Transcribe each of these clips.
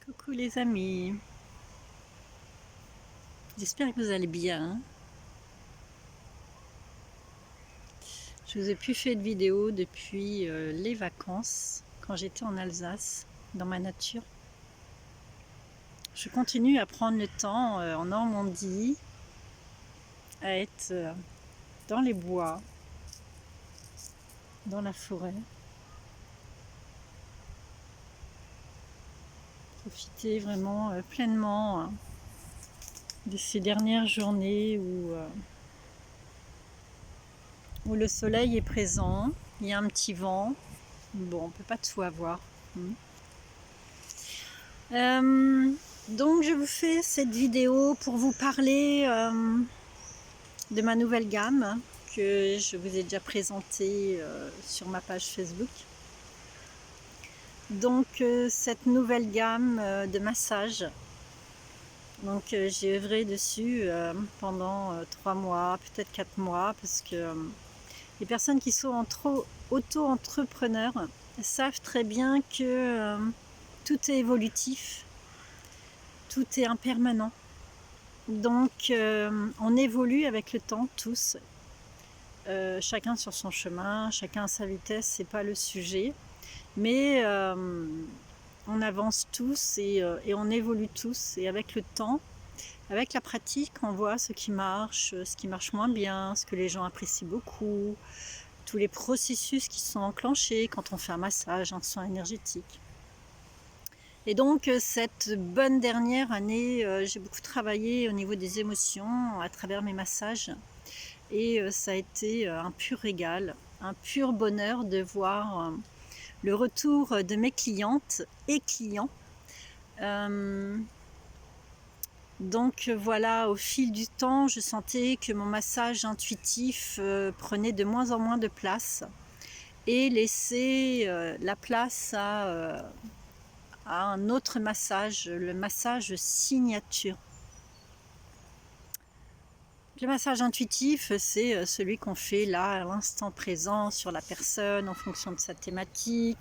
Coucou les amis, j'espère que vous allez bien. Je vous ai plus fait de vidéo depuis les vacances, quand j'étais en Alsace, dans ma nature. Je continue à prendre le temps en Normandie, à être dans les bois, dans la forêt. Profiter vraiment pleinement de ces dernières journées où le soleil est présent, il y a un petit vent. Bon, on peut pas tout avoir. Donc je vous fais cette vidéo pour vous parler de ma nouvelle gamme que je vous ai déjà présentée sur ma page Facebook. Donc cette nouvelle gamme de massages, donc j'ai œuvré dessus pendant 3 mois, peut-être 4 mois, parce que les personnes qui sont auto-entrepreneurs savent très bien que tout est évolutif, tout est impermanent. Donc on évolue avec le temps tous, chacun sur son chemin, chacun à sa vitesse, c'est pas le sujet, mais on avance tous et on évolue tous, et avec le temps, avec la pratique, on voit ce qui marche moins bien, ce que les gens apprécient beaucoup, tous les processus qui sont enclenchés quand on fait un massage, un soin énergétique. Et donc cette bonne dernière année, j'ai beaucoup travaillé au niveau des émotions à travers mes massages, et ça a été un pur régal, un pur bonheur de voir le retour de mes clientes et clients. Donc voilà, au fil du temps, je sentais que mon massage intuitif prenait de moins en moins de place et laissait la place à un autre massage, le massage signature. Le massage intuitif, c'est celui qu'on fait là, à l'instant présent, sur la personne, en fonction de sa thématique,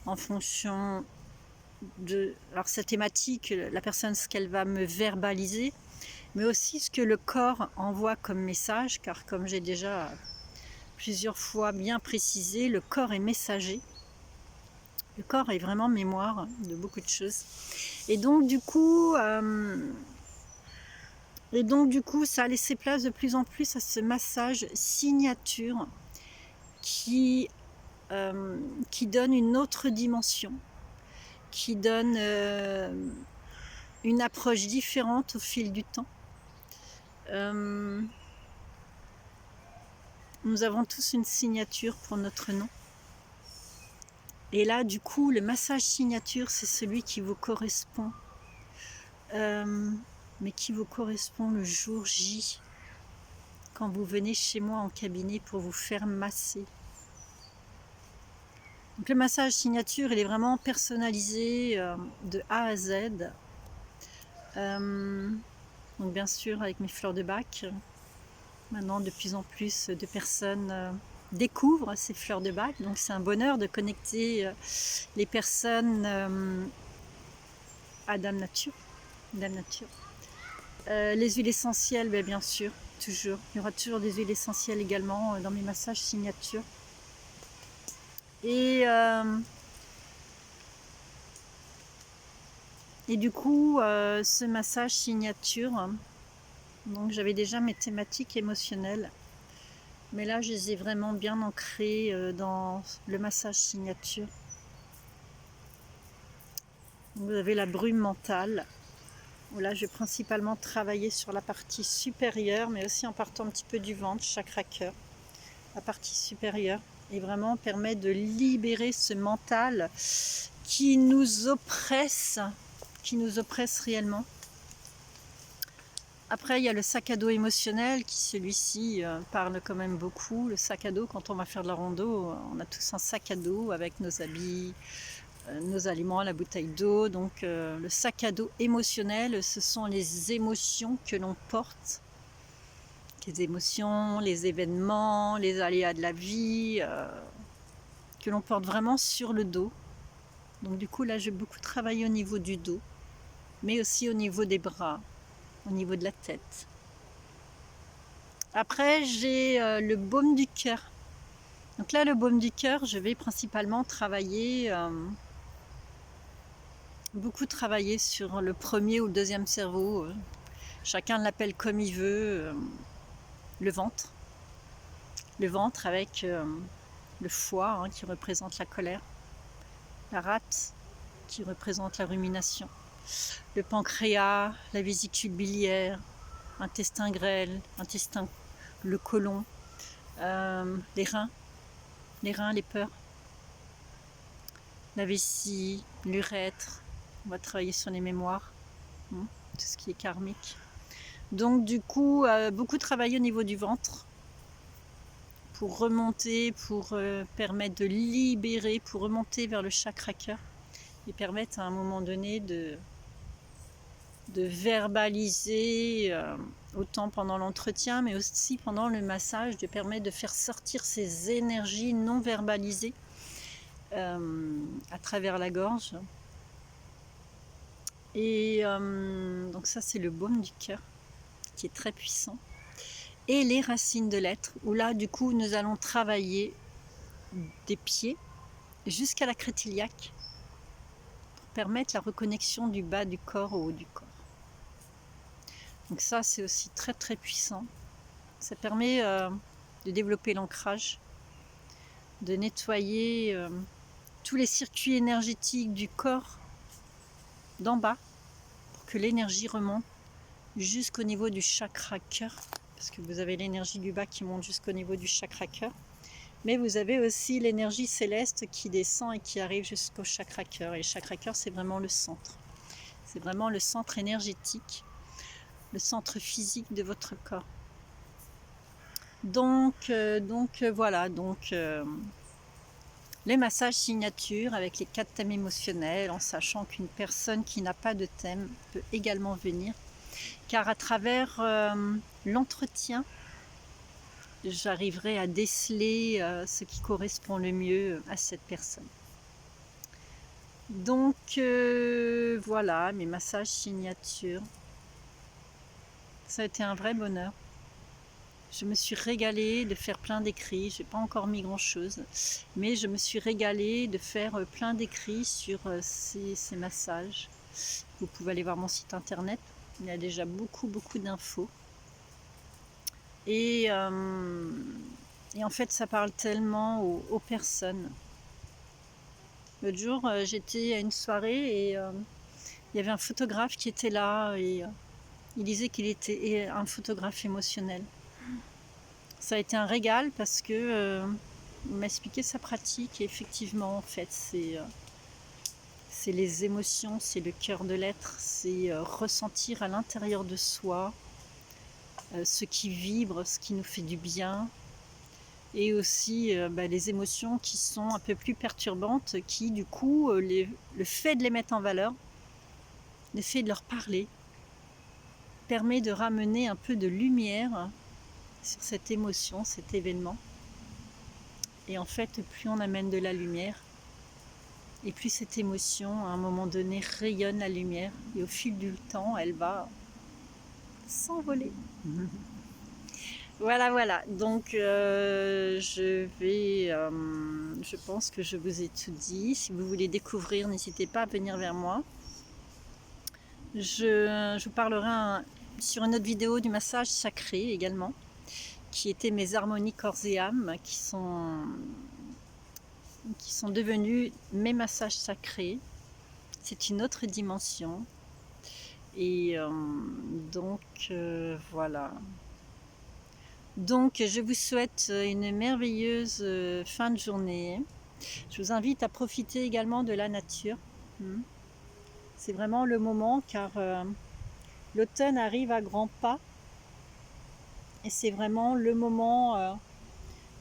en fonction de... Alors sa thématique, la personne, ce qu'elle va me verbaliser, mais aussi ce que le corps envoie comme message, car comme j'ai déjà plusieurs fois bien précisé, le corps est messager. Le corps est vraiment mémoire de beaucoup de choses. Et donc du coup, ça a laissé place de plus en plus à ce massage signature qui donne une autre dimension, qui donne une approche différente au fil du temps. Nous avons tous une signature pour notre nom. Et là, du coup, le massage signature, c'est celui qui vous correspond. Mais qui vous correspond le jour J, quand vous venez chez moi en cabinet pour vous faire masser. Donc le massage signature, il est vraiment personnalisé de A à Z. Donc bien sûr avec mes fleurs de bac. Maintenant de plus en plus de personnes découvrent ces fleurs de bac. Donc c'est un bonheur de connecter les personnes à Dame Nature. Les huiles essentielles, bien sûr, toujours. Il y aura toujours des huiles essentielles également dans mes massages signature. Et du coup, ce massage signature, donc j'avais déjà mes thématiques émotionnelles, mais là je les ai vraiment bien ancrées dans le massage signature. Vous avez la brume mentale, où là je vais principalement travailler sur la partie supérieure, mais aussi en partant un petit peu du ventre, chakra cœur, la partie supérieure, et vraiment permet de libérer ce mental qui nous oppresse réellement. Après, il y a le sac à dos émotionnel qui, celui-ci, parle quand même beaucoup. Le sac à dos, quand on va faire de la rando, on a tous un sac à dos avec nos habits, nos aliments, la bouteille d'eau. Donc le sac à dos émotionnel, ce sont les émotions que l'on porte. Les émotions, les événements, les aléas de la vie, que l'on porte vraiment sur le dos. Donc du coup, là, j'ai beaucoup travaillé au niveau du dos. mais aussi au niveau des bras, au niveau de la tête. Après, j'ai le baume du cœur. Donc là, le baume du cœur, je vais principalement travailler, beaucoup travailler sur le premier ou le deuxième cerveau. Chacun l'appelle comme il veut. Le ventre. Le ventre avec le foie hein, qui représente la colère. La rate qui représente la rumination. Le pancréas, la vésicule biliaire, intestin grêle, le côlon, les reins, les peurs, la vessie, l'urètre. On va travailler sur les mémoires, tout ce qui est karmique. Donc du coup, beaucoup travailler au niveau du ventre pour remonter, pour permettre de libérer, pour remonter vers le chakra cœur et permettre à un moment donné de verbaliser, autant pendant l'entretien, mais aussi pendant le massage, de permettre de faire sortir ces énergies non verbalisées à travers la gorge. Et donc ça, c'est le baume du cœur, qui est très puissant. Et les racines de l'être, où là, du coup, nous allons travailler des pieds jusqu'à la crête iliaque pour permettre la reconnexion du bas du corps au haut du corps. Donc ça, c'est aussi très très puissant. Ça permet de développer l'ancrage, de nettoyer tous les circuits énergétiques du corps d'en bas pour que l'énergie remonte jusqu'au niveau du chakra cœur, parce que vous avez l'énergie du bas qui monte jusqu'au niveau du chakra cœur, mais vous avez aussi l'énergie céleste qui descend et qui arrive jusqu'au chakra cœur. Et le chakra cœur, c'est vraiment le centre. C'est vraiment le centre énergétique, le centre physique de votre corps. Donc voilà, les massages signature avec les 4 thèmes émotionnels, en sachant qu'une personne qui n'a pas de thème peut également venir, car à travers l'entretien, j'arriverai à déceler ce qui correspond le mieux à cette personne. Donc voilà, mes massages signature. Ça a été un vrai bonheur. Je me suis régalée de faire plein d'écrits. Je n'ai pas encore mis grand chose, mais je me suis régalée de faire plein d'écrits sur ces massages. Vous pouvez aller voir mon site internet. Il y a déjà beaucoup d'infos. Et en fait, ça parle tellement aux personnes. L'autre jour, j'étais à une soirée et il y avait un photographe qui était là et il disait qu'il était un photographe émotionnel. Ça a été un régal parce que il m'a expliqué sa pratique et effectivement, en fait, c'est les émotions, c'est le cœur de l'être, c'est ressentir à l'intérieur de soi ce qui vibre, ce qui nous fait du bien, et aussi les émotions qui sont un peu plus perturbantes, qui du coup, le fait de les mettre en valeur, le fait de leur parler, permet de ramener un peu de lumière sur cette émotion, cet événement. Et en fait, plus on amène de la lumière, et plus cette émotion, à un moment donné, rayonne la lumière, et au fil du temps, elle va s'envoler. Voilà. Donc, je pense que je vous ai tout dit. Si vous voulez découvrir, n'hésitez pas à venir vers moi. Je vous parlerai sur une autre vidéo du massage sacré également, qui étaient mes harmonies corps et âme, qui sont devenus mes massages sacrés. C'est une autre dimension. Et voilà. Donc je vous souhaite une merveilleuse fin de journée. Je vous invite à profiter également de la nature. C'est vraiment le moment, car l'automne arrive à grands pas. Et c'est vraiment le moment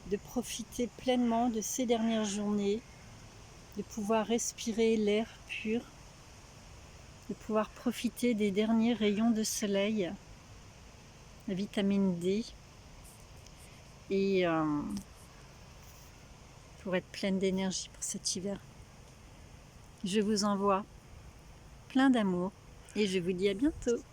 de profiter pleinement de ces dernières journées, de pouvoir respirer l'air pur, de pouvoir profiter des derniers rayons de soleil, la vitamine D, et pour être pleine d'énergie pour cet hiver. Je vous envoie plein d'amour et je vous dis à bientôt.